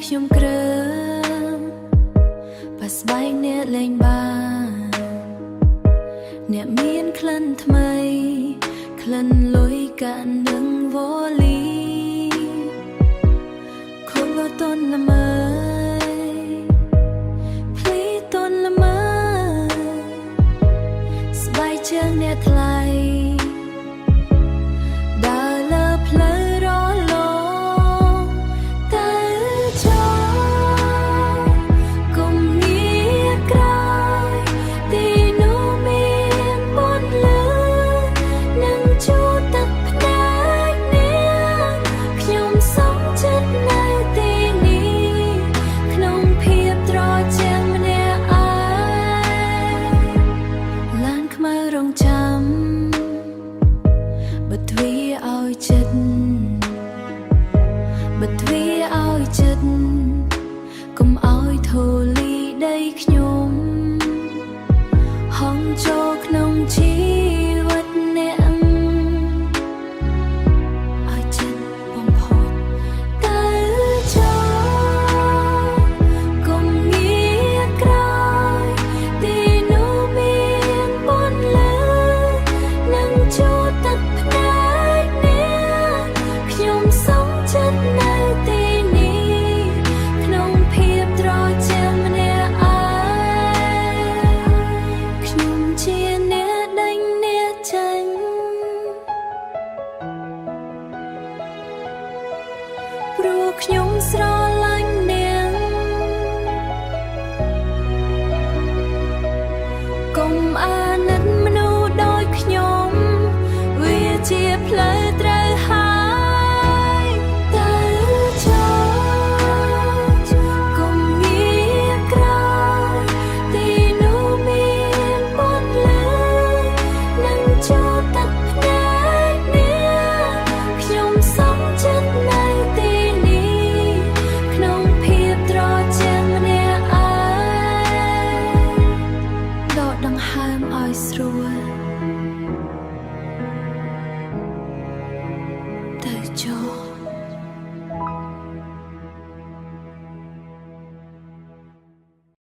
ខ្ញុំគ្រើមប៉ះស្បែកអ្នកលេងបានអ្នកមានក្លិនថ្មីក្លិនលុយកាក់នឹងវ៉ូលីខូលតនល្មើភ្លីតនល្មើស្បែកជើងអ្នកថ្លៃបិទទ្វារឲ្យចិត្តបិទទ្វារឲ្យចិត្តកុំឲ្យធូលីដីខ្ញុំហងចូលក្នុងជីវិតអ្នកឲ្យចិត្តបំផុតទៅចូលកុំងាកក្រោយទីនោះមានបុណ្យលើនឹងចូលទឹកព្រោះខ្ញុំស្រឡាញ់អ្នកកុំអា